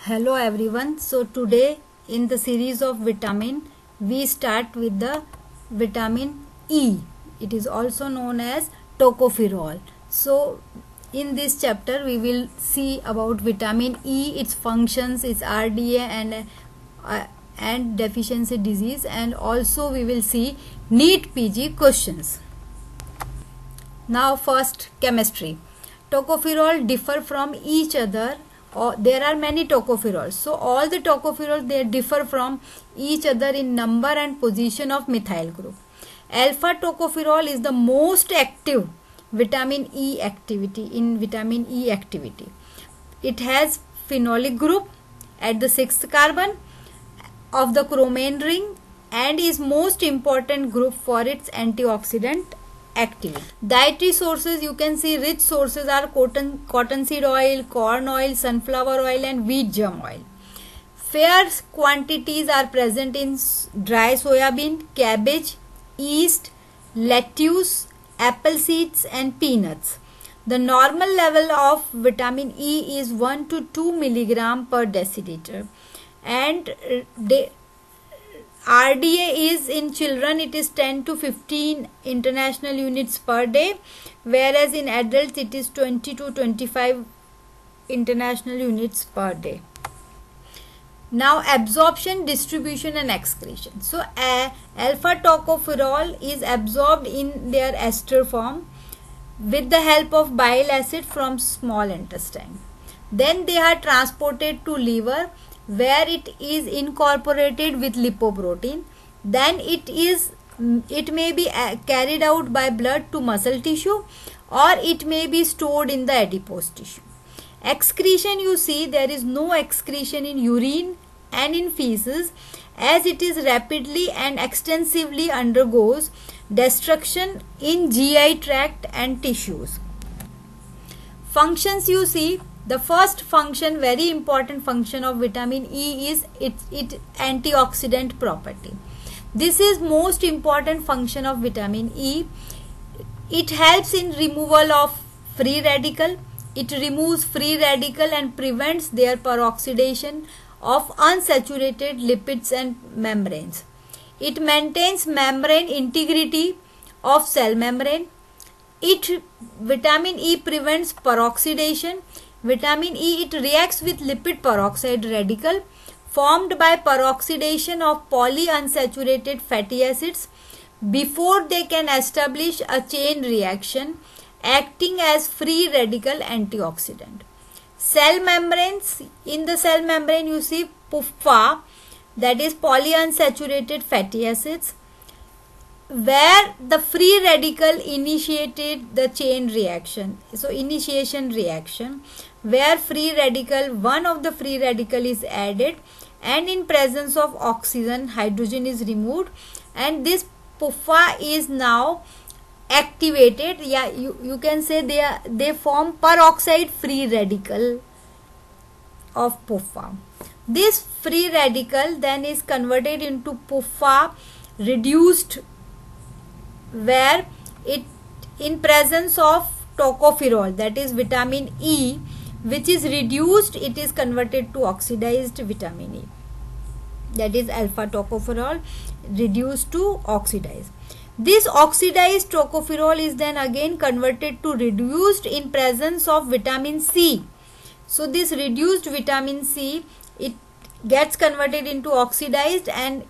Hello everyone. So today in the series of vitamin we start with the vitamin E. It is also known as tocopherol. So in this chapter we will see about vitamin E, its functions, its RDA and deficiency disease, and also we will see NEET PG questions. Now first, chemistry. Tocopherol differ from each other. There are many tocopherols, so all the tocopherols, they differ from each other in number and position of methyl group. Alpha tocopherol is the most active vitamin E activity in vitamin E activity. It has phenolic group at the 6th carbon of the chromane ring and is most important group for its antioxidant activity. Dietary sources, you can see rich sources are cottonseed oil, corn oil, sunflower oil and wheat germ oil. Fair quantities are present in dry soybean, cabbage, yeast, lettuce, apple seeds and peanuts. The normal level of vitamin E is 1 to 2 milligram per deciliter, and RDA is in children, it is 10 to 15 international units per day, whereas in adults it is 20 to 25 international units per day. Now absorption, distribution and excretion. So alpha tocopherol is absorbed in their ester form with the help of bile acid from small intestine. Then they are transported to liver, where it is incorporated with lipoprotein. Then it may be carried out by blood to muscle tissue, or it may be stored in the adipose tissue. Excretion, you see there is no excretion in urine and in feces, as it is rapidly and extensively undergoes destruction in GI tract and tissues. Functions, you see, the first function, very important function of vitamin E is its antioxidant property. This is most important function of vitamin E. It helps in removal of free radical. It removes free radical and prevents their peroxidation of unsaturated lipids and membranes. It maintains membrane integrity of cell membrane. Vitamin E prevents peroxidation. Vitamin E, it reacts with lipid peroxide radical formed by peroxidation of polyunsaturated fatty acids before they can establish a chain reaction, acting as free radical antioxidant. Cell membranes, in the cell membrane you see PUFA, that is polyunsaturated fatty acids, where the free radical initiated the chain reaction. So initiation reaction, where one of the free radical is added, and in presence of oxygen, hydrogen is removed, and this PUFA is now activated. Yeah, you can say they form peroxide free radical of PUFA. This free radical then is converted into PUFA reduced, where it in presence of tocopherol, that is vitamin E, which is reduced, it is converted to oxidized vitamin E, that is alpha tocopherol reduced to oxidized. This oxidized tocopherol is then again converted to reduced in presence of vitamin C. So this reduced vitamin C, it gets converted into oxidized and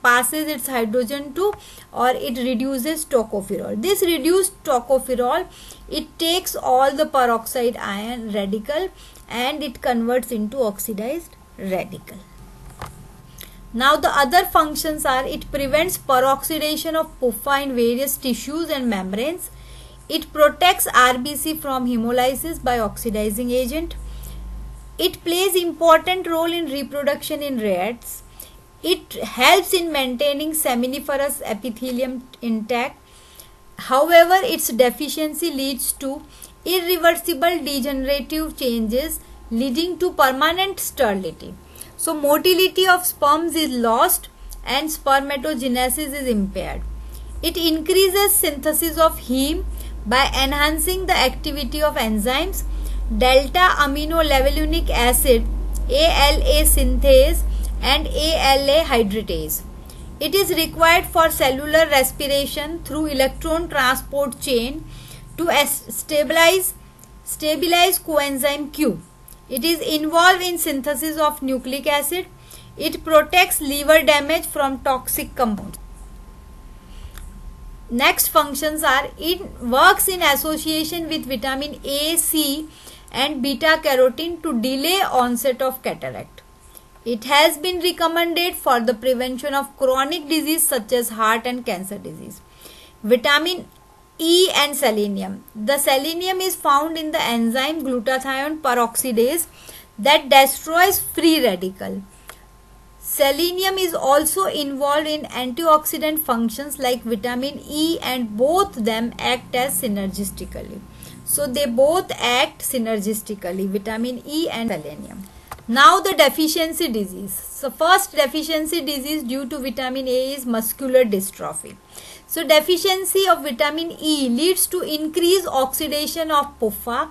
passes its hydrogen to, or it reduces tocopherol. This reduced tocopherol, it takes all the peroxide ion radical and it converts into oxidized radical. Now the other functions are, it prevents peroxidation of PUFA in various tissues and membranes. It protects RBC from hemolysis by oxidizing agent. It plays important role in reproduction in rats. It helps in maintaining seminiferous epithelium intact. However, its deficiency leads to irreversible degenerative changes leading to permanent sterility. So motility of sperms is lost and spermatogenesis is impaired. It increases synthesis of heme by enhancing the activity of enzymes. Delta amino levulinic acid ALA synthase and ALA hydratase. It is required for cellular respiration through electron transport chain to stabilize coenzyme Q. It is involved in synthesis of nucleic acid. It protects liver damage from toxic compounds. Next functions are, it works in association with vitamin A, C and beta carotene to delay onset of cataract. It has been recommended for the prevention of chronic disease such as heart and cancer disease. Vitamin E and selenium. The selenium is found in the enzyme glutathione peroxidase that destroys free radical. Selenium is also involved in antioxidant functions like vitamin E, and both them act as synergistically. So they both act synergistically, vitamin E and selenium. Now the deficiency disease. So first deficiency disease due to vitamin A is muscular dystrophy. So deficiency of vitamin E leads to increased oxidation of PUFA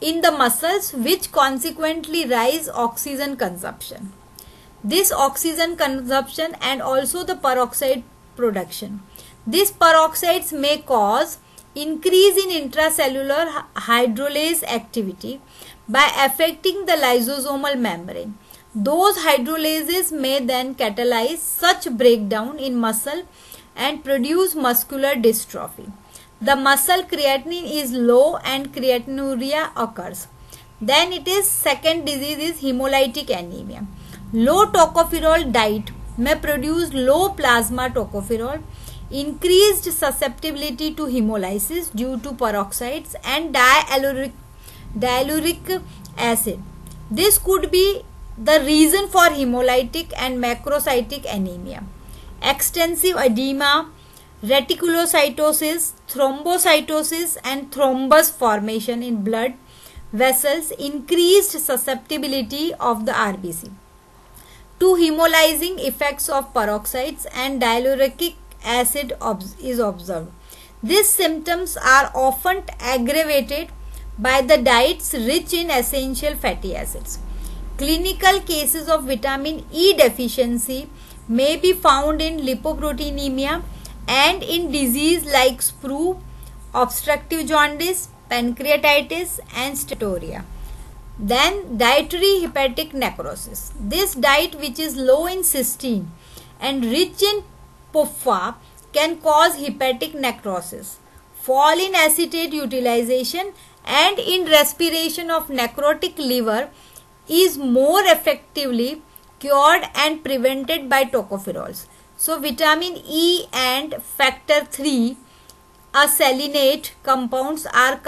in the muscles, which consequently rise oxygen consumption. This oxygen consumption and also the peroxide production. These peroxides may cause increase in intracellular hydrolase activity by affecting the lysosomal membrane. Those hydrolases may then catalyze such breakdown in muscle and produce muscular dystrophy. The muscle creatinine is low and creatinuria occurs. Then it is second disease is hemolytic anemia. Low tocopherol diet may produce low plasma tocopherol, increased susceptibility to hemolysis due to peroxides and dialluric acid. This could be the reason for hemolytic and macrocytic anemia. Extensive edema, reticulocytosis, thrombocytosis and thrombus formation in blood vessels, increased susceptibility of the RBC to hemolyzing effects of peroxides and dialluric acid is observed. These symptoms are often aggravated by the diets rich in essential fatty acids. Clinical cases of vitamin E deficiency may be found in lipoproteinemia and in disease like sprue, obstructive jaundice, pancreatitis and steatoria. Then dietary hepatic necrosis. This diet, which is low in cysteine and rich in PUFA, can cause hepatic necrosis, fall in acetate utilization and in respiration of necrotic liver is more effectively cured and prevented by tocopherols. So vitamin E and factor 3 selenate compounds are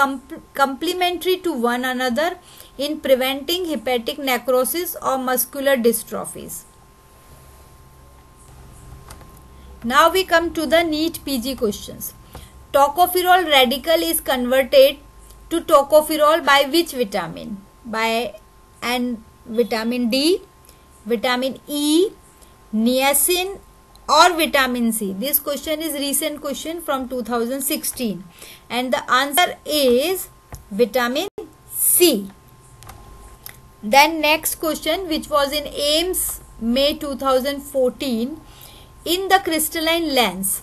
complementary to one another in preventing hepatic necrosis or muscular dystrophies. Now we come to the NEET PG questions. Tocopherol radical is converted to tocopherol by which vitamin? By vitamin D, vitamin E, niacin or vitamin C. This question is recent question from 2016 and the answer is vitamin C. Then next question, which was in AIMS May 2014, in the crystalline lens,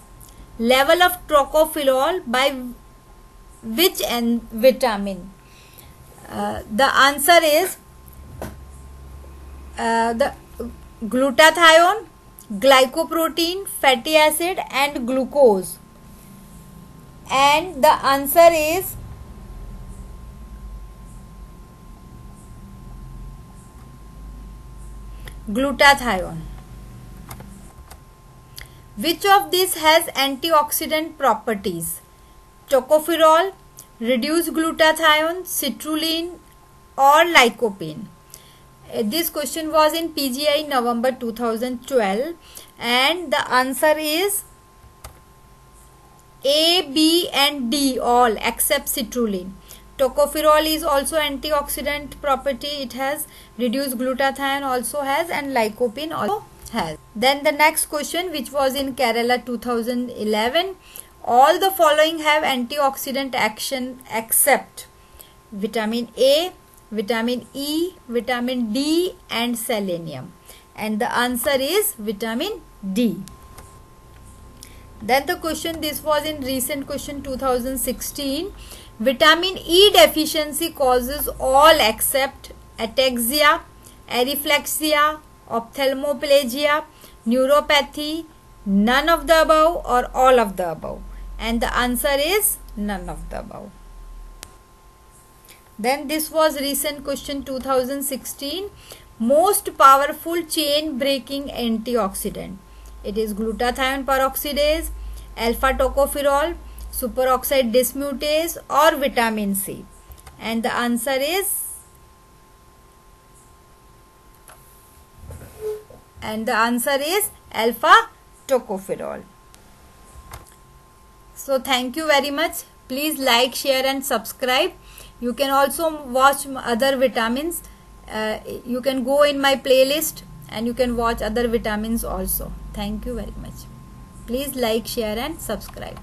level of tocopherol by which vitamin? The answer is the glutathione, glycoprotein, fatty acid and glucose, and the answer is glutathione. Which of these has antioxidant properties? Tocopherol, reduced glutathione, citrulline or lycopene. This question was in PGI November 2012 and the answer is A, B and D, all except citrulline. Tocopherol is also antioxidant property, it has, reduced glutathione also has, and lycopene also has. Then the next question, which was in Kerala 2011, all the following have antioxidant action except vitamin A, vitamin E, vitamin D and selenium, and the answer is vitamin D. Then the question, this was in recent question 2016. Vitamin E deficiency causes all except ataxia, areflexia, ophthalmoplegia, neuropathy, none of the above or all of the above, and the answer is none of the above. Then this was recent question 2016. Most powerful chain breaking antioxidant. It is glutathione peroxidase, alpha tocopherol, superoxide dismutase or vitamin C, and the answer is alpha tocopherol. So thank you very much. Please like, share and subscribe. You can also watch other vitamins. You can go in my playlist and you can watch other vitamins also. Thank you very much. Please like, share and subscribe.